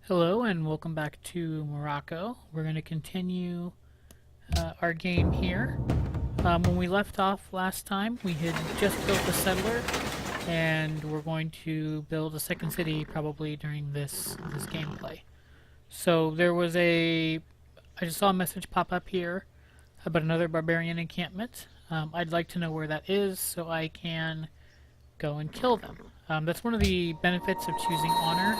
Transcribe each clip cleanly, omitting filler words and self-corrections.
Hello and welcome back to Morocco. We're going to continue our game here. When we left off last time, we had just built a settler, and we're going to build a second city probably during this gameplay. So I just saw a message pop up here about another barbarian encampment. I'd like to know where that is so I can go and kill them. That's one of the benefits of choosing honor,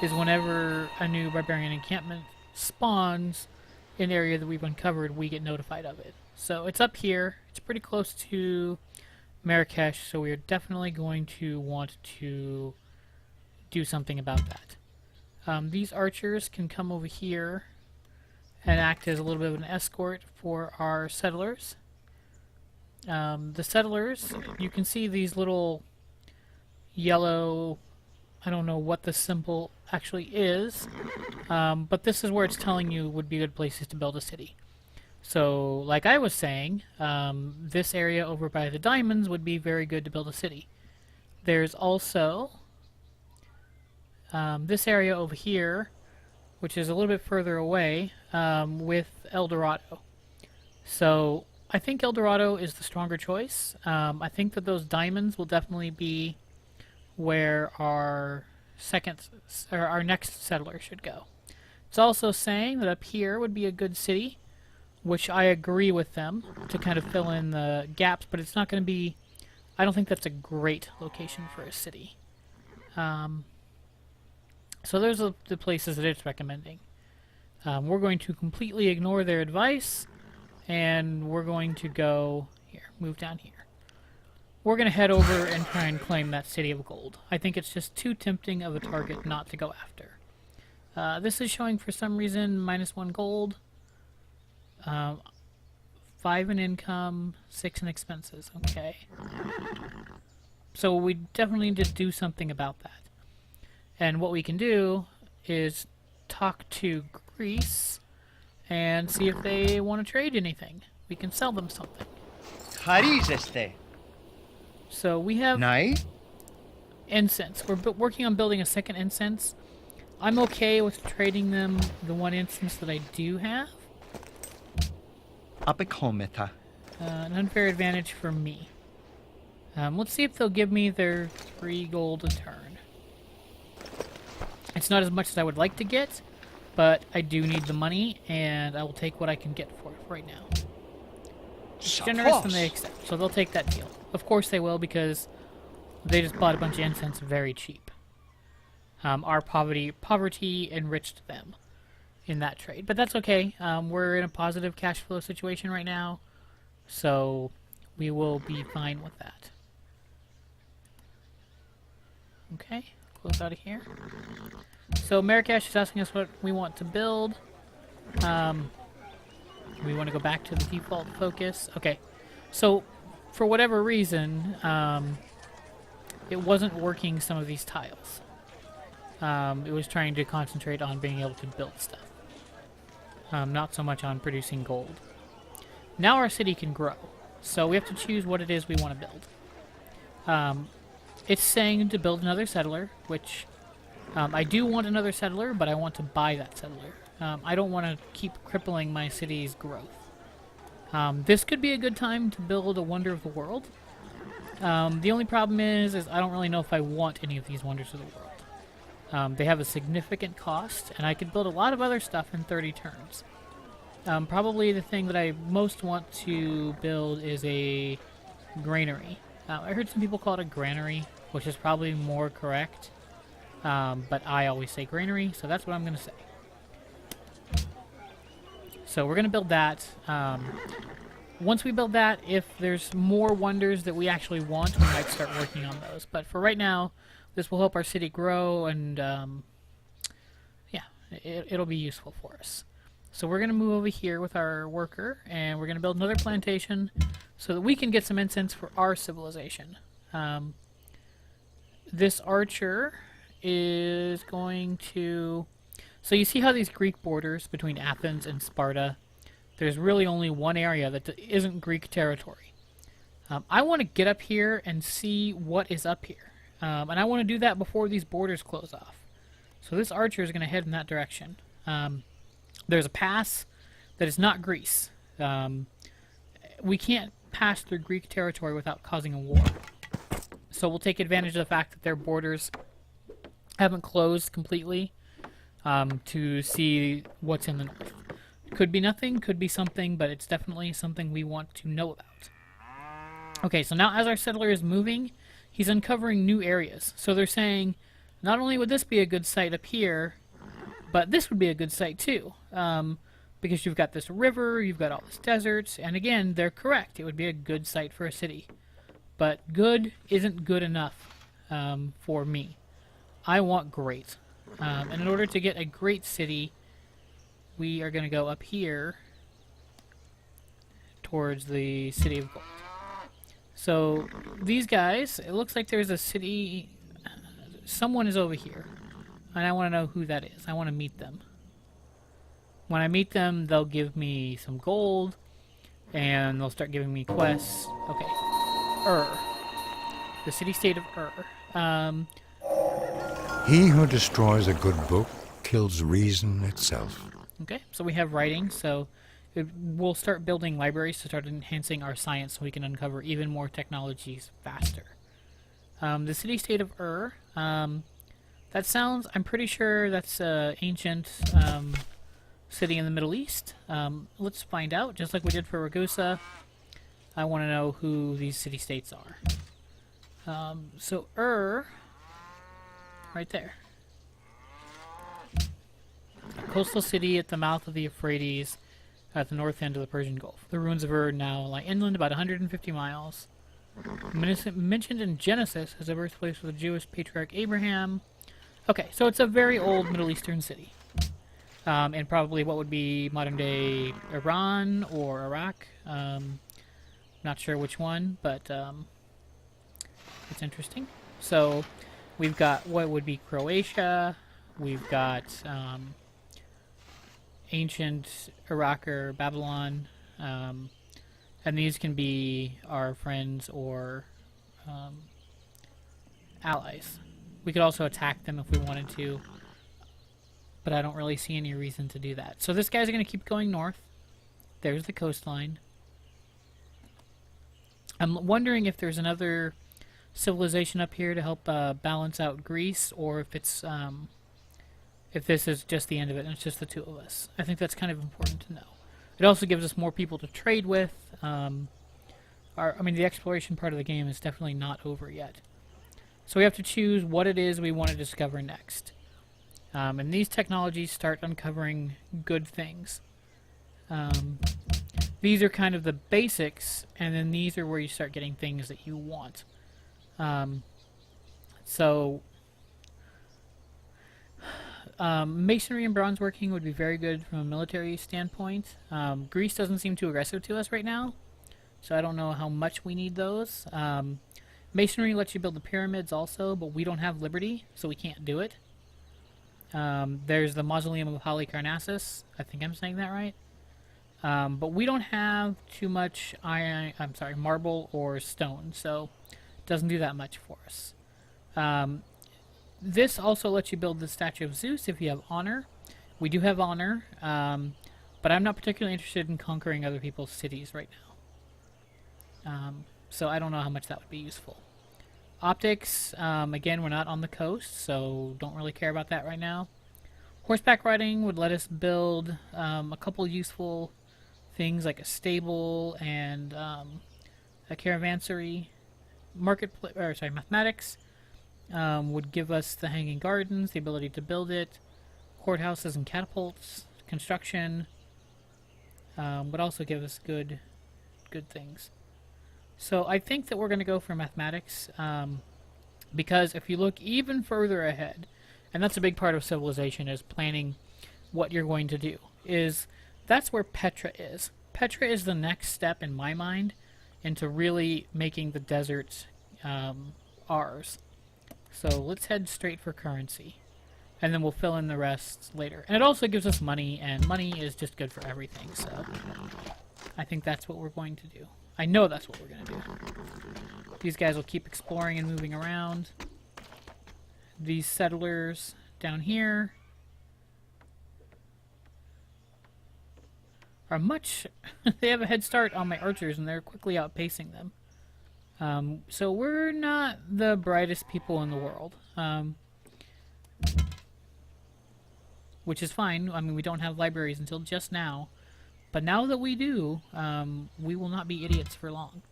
is whenever a new barbarian encampment spawns in an area that we've uncovered, we get notified of it. So it's up here. It's pretty close to Marrakesh, so we are definitely going to want to do something about that. These archers can come over here and act as a little bit of an escort for our settlers. The settlers, you can see these little yellow, I don't know what the symbol actually is, but this is where it's telling you would be good places to build a city. So, like I was saying, this area over by the diamonds would be very good to build a city. There's also this area over here, which is a little bit further away, with El Dorado. So, I think El Dorado is the stronger choice. I think that those diamonds will definitely be where our next settler should go. It's also saying that up here would be a good city, which I agree with them, to kind of fill in the gaps, but it's not going to be, I don't think that's a great location for a city. So those are the places that it's recommending. We're going to completely ignore their advice, and we're going to go here, move down here. We're going to head over and try and claim that city of gold. I think it's just too tempting of a target not to go after. This is showing for some reason -1 gold, 5 in income, 6 in expenses. Okay. So we definitely need to do something about that. And what we can do is talk to Greece and see if they want to trade anything. We can sell them something. So we have incense. We're working on building a second incense. I'm okay with trading them the one incense that I do have. An unfair advantage for me. Let's see if they'll give me their 3 gold a turn. It's not as much as I would like to get, but I do need the money, and I will take what I can get for it right now. It's generous and they accept, so they'll take that deal. Of course they will, because they just bought a bunch of incense very cheap. Our poverty enriched them in that trade, but that's okay. We're in a positive cash flow situation right now, so we will be fine with that. Okay, close out of here. So Marrakesh is asking us what we want to build. We want to go back to the default focus. Okay, so for whatever reason, it wasn't working some of these tiles. It was trying to concentrate on being able to build stuff. Not so much on producing gold. Now our city can grow, so we have to choose what it is we want to build. It's saying to build another settler, which I do want another settler, but I want to buy that settler. I don't want to keep crippling my city's growth. This could be a good time to build a Wonder of the World. The only problem is I don't really know if I want any of these Wonders of the World. They have a significant cost, and I could build a lot of other stuff in 30 turns. Probably the thing that I most want to build is a granary. I heard some people call it a granary, which is probably more correct. But I always say granary, so that's what I'm going to say. So we're going to build that. Once we build that, if there's more wonders that we actually want, we might start working on those. But for right now, this will help our city grow, and yeah, it'll be useful for us. So we're going to move over here with our worker, and we're going to build another plantation so that we can get some incense for our civilization. This archer is going to... So you see how these Greek borders between Athens and Sparta, there's really only one area that isn't Greek territory. I want to get up here and see what is up here. And I want to do that before these borders close off. So this archer is going to head in that direction. There's a pass that is not Greece. We can't pass through Greek territory without causing a war. So we'll take advantage of the fact that their borders haven't closed completely to see what's in the north. Could be nothing, could be something, but it's definitely something we want to know about. Okay, so now as our settler is moving, he's uncovering new areas. So they're saying, not only would this be a good site up here, but this would be a good site too. Because you've got this river, you've got all this desert, and again, they're correct. It would be a good site for a city. But good isn't good enough for me. I want great. And in order to get a great city, we are going to go up here towards the City of Gold. So these guys, it looks like there's a city, someone is over here, and I want to know who that is. I want to meet them. When I meet them, they'll give me some gold, and they'll start giving me quests. Okay. The city-state of He who destroys a good book kills reason itself. Okay, so we have writing, so we'll start building libraries to start enhancing our science so we can uncover even more technologies faster. The city-state of that sounds, I'm pretty sure that's an ancient city in the Middle East. Let's find out, just like we did for Ragusa. I want to know who these city-states are. So right there. A coastal city at the mouth of the Euphrates at the north end of the Persian Gulf. The ruins of now lie inland about 150 miles. Mentioned in Genesis as the birthplace of the Jewish patriarch Abraham. Okay, so it's a very old Middle Eastern city. And probably what would be modern-day Iran or Iraq. Not sure which one, but it's interesting. So we've got what would be Croatia. We've got ancient Iraq or Babylon. And these can be our friends or allies. We could also attack them if we wanted to, but I don't really see any reason to do that. So this guy's going to keep going north. There's the coastline. I'm wondering if there's another civilization up here to help balance out Greece, or if it's if this is just the end of it and it's just the two of us. I think that's kind of important to know. It also gives us more people to trade with. I mean, the exploration part of the game is definitely not over yet. So we have to choose what it is we want to discover next. And these technologies start uncovering good things. These are kind of the basics, and then these are where you start getting things that you want. Masonry and bronze working would be very good from a military standpoint. Greece doesn't seem too aggressive to us right now, so I don't know how much we need those. Masonry lets you build the pyramids also, but we don't have liberty, so we can't do it. There's the Mausoleum of Halicarnassus. I think I'm saying that right. But we don't have too much marble or stone, so it doesn't do that much for us. This also lets you build the statue of Zeus if you have honor. We do have honor, but I'm not particularly interested in conquering other people's cities right now. So I don't know how much that would be useful. Optics, again, we're not on the coast, so don't really care about that right now. Horseback riding would let us build a couple useful things like a stable and a caravansary. Mathematics would give us the hanging gardens, the ability to build it. Courthouses and catapults. Construction would also give us good things. So I think that we're going to go for mathematics because if you look even further ahead, and that's a big part of civilization, is planning what you're going to do, that's where Petra is. Petra is the next step in my mind into really making the desert ours. So let's head straight for currency, and then we'll fill in the rest later. And it also gives us money, and money is just good for everything, so I think that's what we're going to do. I know that's what we're going to do. These guys will keep exploring and moving around. These settlers down here are much... they have a head start on my archers, and they're quickly outpacing them. So we're not the brightest people in the world. Which is fine. I mean, we don't have libraries until just now. But now that we do, we will not be idiots for long.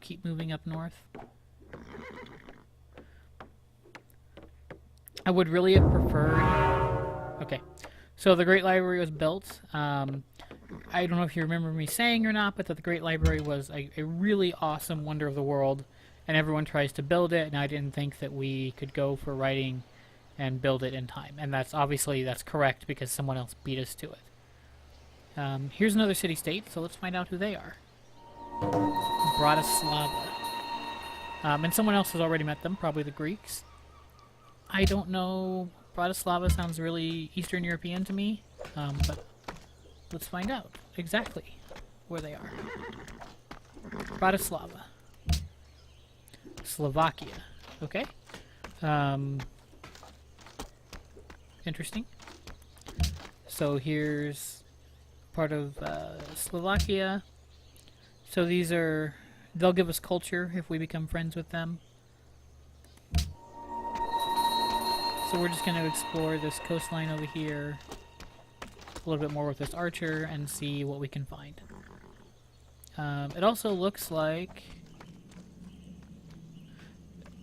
Keep moving up north. I would really have preferred... Okay. So the Great Library was built. I don't know if you remember me saying or not, but that the Great Library was a really awesome wonder of the world, and everyone tries to build it, and I didn't think that we could go for writing and build it in time. And that's obviously that's correct because someone else beat us to it. Here's another city-state, so let's find out who they are. Bratislava. And someone else has already met them, probably the Greeks. I don't know. Bratislava sounds really Eastern European to me, but let's find out exactly where they are. Bratislava. Slovakia. Okay. Interesting. So here's part of Slovakia. So these are... they'll give us culture if we become friends with them. So we're just going to explore this coastline over here a little bit more with this archer and see what we can find. It also looks like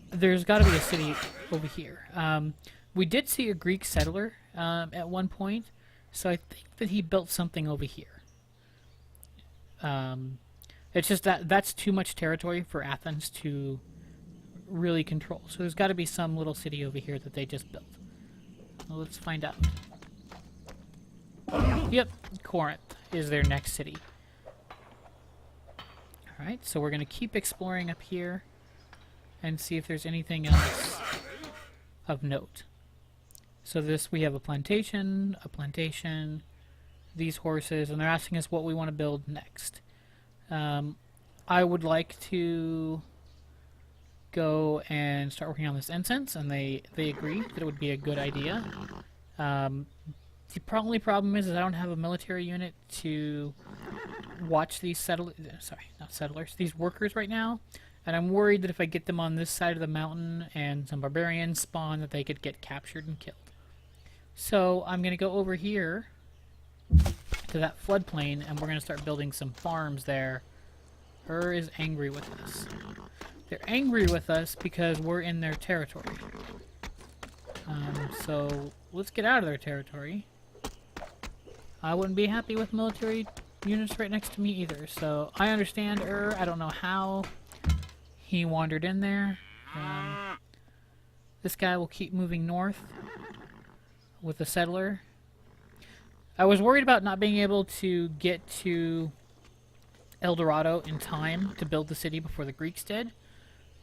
there's got to be a city over here. We did see a Greek settler at one point, so I think that he built something over here. It's just that that's too much territory for Athens to really control. So there's got to be some little city over here that they just built. Well, let's find out. Yep, Corinth is their next city. Alright, so we're going to keep exploring up here and see if there's anything else of note. So this, we have a plantation, these horses, and they're asking us what we want to build next. I would like to go and start working on this incense, and they agree that it would be a good idea. The only problem is I don't have a military unit to watch these these workers right now, and I'm worried that if I get them on this side of the mountain and some barbarians spawn, that they could get captured and killed. So I'm going to go over here to that floodplain, and we're going to start building some farms there. Ur is angry with us. They're angry with us because we're in their territory. So let's get out of their territory. I wouldn't be happy with military units right next to me either. So I understand Ur. I don't know how he wandered in there. This guy will keep moving north with the settler. I was worried about not being able to get to El Dorado in time to build the city before the Greeks did,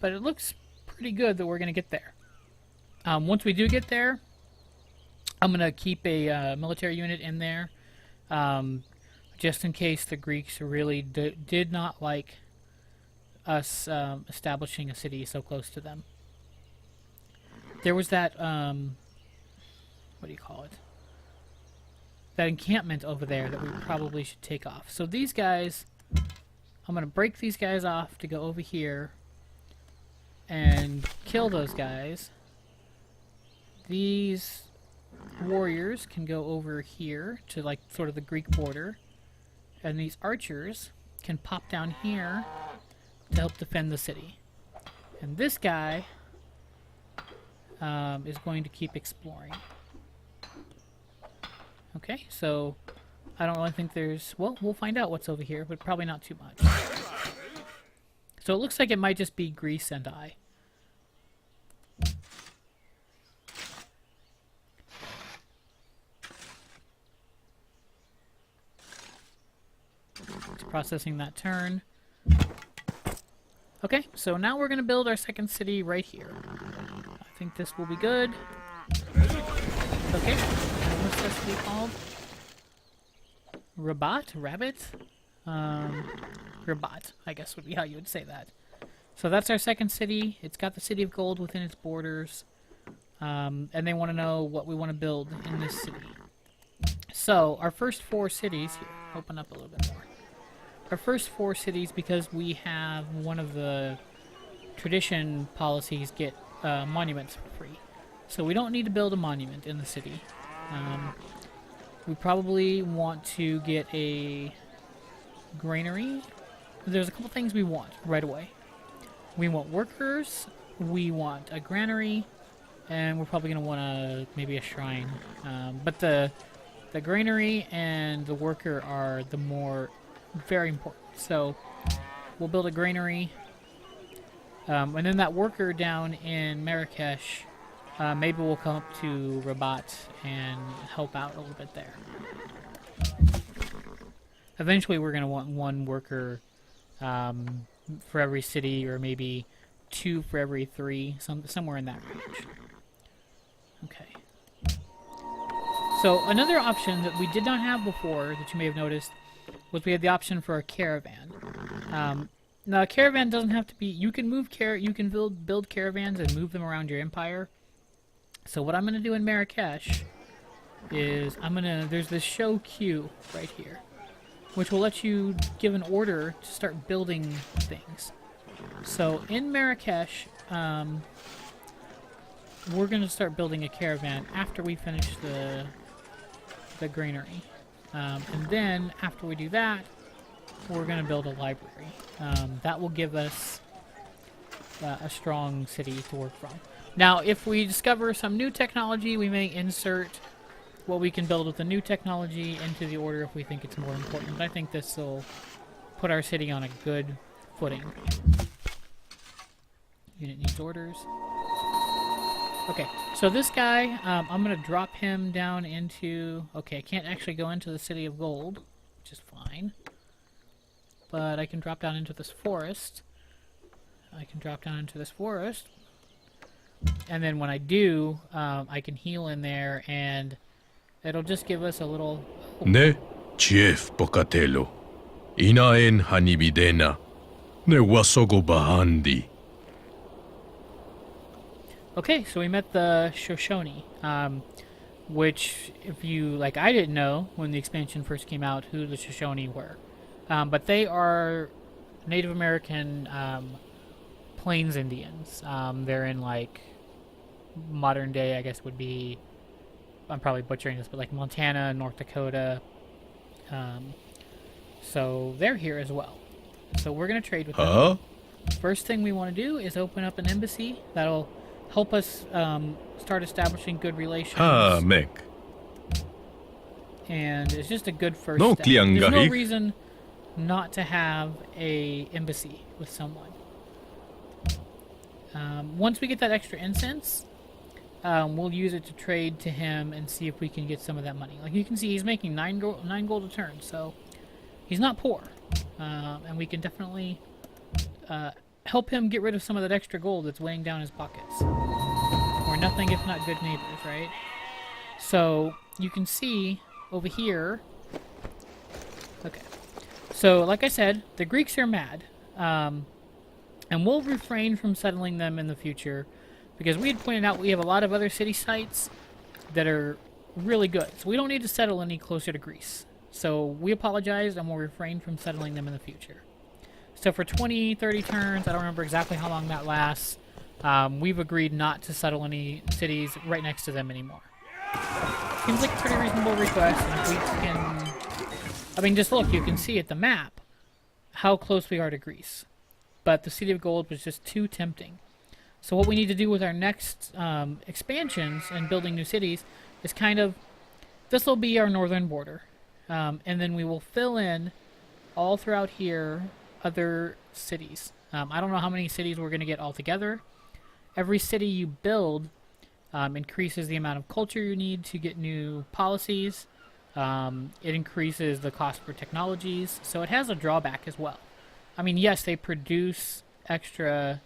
but it looks pretty good that we're going to get there. Once we do get there, I'm going to keep a military unit in there, just in case the Greeks really did not like us establishing a city so close to them. There was that, what do you call it? That encampment over there that we probably should take off. So these guys, I'm going to break these guys off to go over here and kill those guys. These warriors can go over here to like sort of the Greek border, and these archers can pop down here to help defend the city. And this guy is going to keep exploring. Okay, so I don't really think there's... well, we'll find out what's over here, but probably not too much. So it looks like it might just be Greece and I. It's processing that turn. Okay, so now we're going to build our second city right here. I think this will be good. Okay, and what's this city called? Rabat? Rabbit? Rabat, I guess would be how you would say that. So that's our second city. It's got the City of Gold within its borders. and they want to know what we want to build in this city. So, our first 4 cities, here, open up a little bit more. Our first 4 cities, because we have one of the tradition policies, get monuments for free. So we don't need to build a monument in the city. We probably want to get a granary. There's a couple things we want right away. We want workers, we want a granary, and we're probably going to want maybe a shrine. But the granary and the worker are the more very important. So we'll build a granary, and then that worker down in Marrakesh, maybe we'll come up to Rabat and help out a little bit there. Eventually we're going to want 1 worker for every city, or maybe 2 for every 3, somewhere in that range. Okay. So another option that we did not have before, that you may have noticed, was we had the option for a caravan. Now, a caravan doesn't have to be. You can build caravans and move them around your empire. So what I'm going to do in Marrakesh is there's this show queue right here, which will let you give an order to start building things. So in Marrakesh, we're going to start building a caravan after we finish the granary. And then, after we do that, we're going to build a library. That will give us a strong city to work from. Now, if we discover some new technology, we may insert what we can build with the new technology into the order if we think it's more important. But I think this will put our city on a good footing. Unit needs orders. Okay, so this guy, I'm going to drop him down into... Okay, I can't actually go into the City of Gold, which is fine. But I can drop down into this forest. And then when I do, I can heal in there, and it'll just give us a little... Ne, Chief Pocatello. Inaen hanibidena. Ne wasogo bahandi. Okay, so we met the Shoshone, which, if you, like, I didn't know when the expansion first came out who the Shoshone were. But they are Native American Plains Indians. They're in, like, modern day, I guess would be, I'm probably butchering this, but like Montana, North Dakota. So they're here as well. So we're going to trade with them. First thing we want to do is open up an embassy. That'll help us start establishing good relations. Mek. And it's just a good first No, step. There's no Kliangahik. reason not to have a embassy with someone. Once we get that extra incense, we'll use it to trade to him and see if we can get some of that money. Like you can see, he's making 9 gold a turn, so he's not poor. And we can definitely help him get rid of some of that extra gold that's weighing down his pockets. We're nothing if not good neighbors, right? So you can see over here. Okay. So like I said, the Greeks are mad. And we'll refrain from settling them in the future, because we had pointed out we have a lot of other city sites that are really good. So we don't need to settle any closer to Greece. So we apologize, and we'll refrain from settling them in the future. So for 20, 30 turns, I don't remember exactly how long that lasts, we've agreed not to settle any cities right next to them anymore. Seems like a pretty reasonable request, and if we can... I mean, just look, you can see at the map how close we are to Greece. But the City of Gold was just too tempting. So what we need to do with our next expansions and building new cities is kind of... This will be our northern border. And then we will fill in all throughout here other cities. I don't know how many cities we're going to get all together. Every city you build increases the amount of culture you need to get new policies. It increases the cost for technologies. So it has a drawback as well. I mean, yes, they produce extra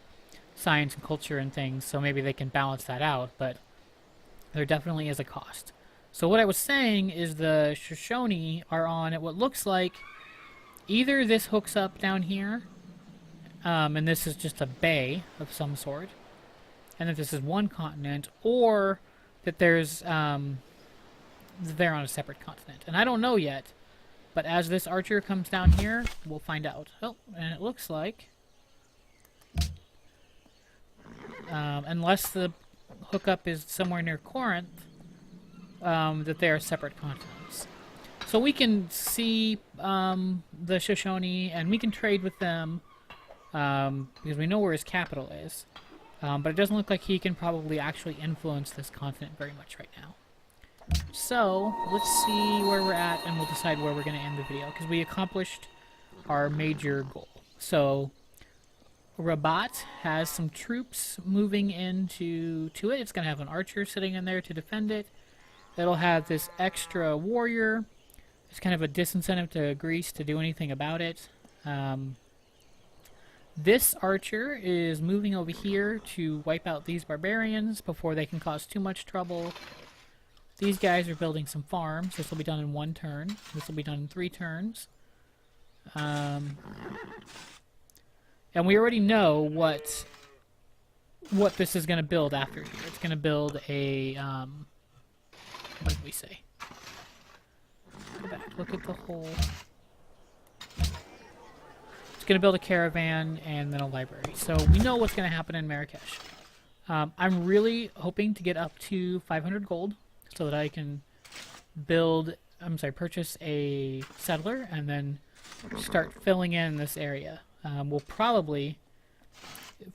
science and culture and things, so maybe they can balance that out, but there definitely is a cost. So what I was saying is the Shoshone are on at what looks like either this hooks up down here, and this is just a bay of some sort, and that this is one continent, or that there's they're on a separate continent. And I don't know yet, but as this archer comes down here, we'll find out. Oh, and it looks like, unless the hookup is somewhere near Corinth, that they are separate continents. So we can see the Shoshone, and we can trade with them, because we know where his capital is. But it doesn't look like he can probably actually influence this continent very much right now. So, let's see where we're at, and we'll decide where we're going to end the video, because we accomplished our major goal. So, Rabat has some troops moving into it. It's going to have an archer sitting in there to defend it. It'll have this extra warrior. It's kind of a disincentive to Greece to do anything about it. This archer is moving over here to wipe out these barbarians before they can cause too much trouble. These guys are building some farms. This will be done in 1 turn. This will be done in 3 turns. And we already know what this is going to build after here. It's going to build a... what did we say? Go back. Look at the whole... It's going to build a caravan and then a library. So we know what's going to happen in Marrakesh. I'm really hoping to get up to 500 gold, so that I can purchase a settler and then start filling in this area. We'll probably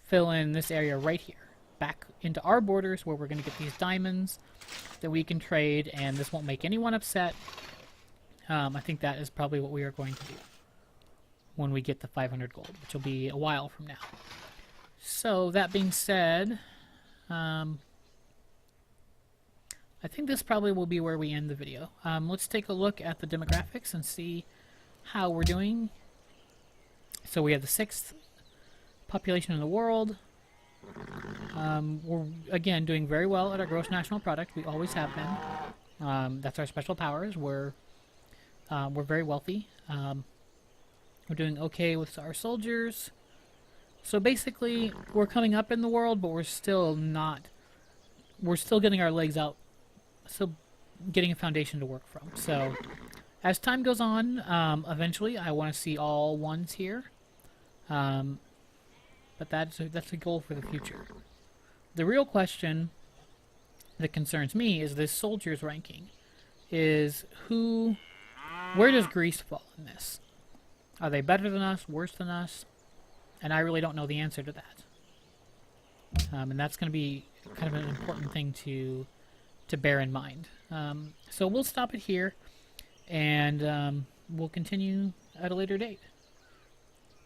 fill in this area right here, back into our borders where we're going to get these diamonds that we can trade, and this won't make anyone upset. I think that is probably what we are going to do when we get the 500 gold, which will be a while from now. So, that being said, I think this probably will be where we end the video. Let's take a look at the demographics and see how we're doing. So we have the 6th population in the world. We're, again, doing very well at our gross national product. We always have been. That's our special powers. We're very wealthy. We're doing okay with our soldiers. So basically, we're coming up in the world, but we're still not... We're still getting our legs out. Still getting a foundation to work from. So, as time goes on, eventually I want to see all 1s here. But that's a goal for the future. The real question that concerns me is this soldiers ranking. Where does Greece fall in this? Are they better than us, worse than us? And I really don't know the answer to that. And that's going to be kind of an important thing to bear in mind. So we'll stop it here, and we'll continue at a later date.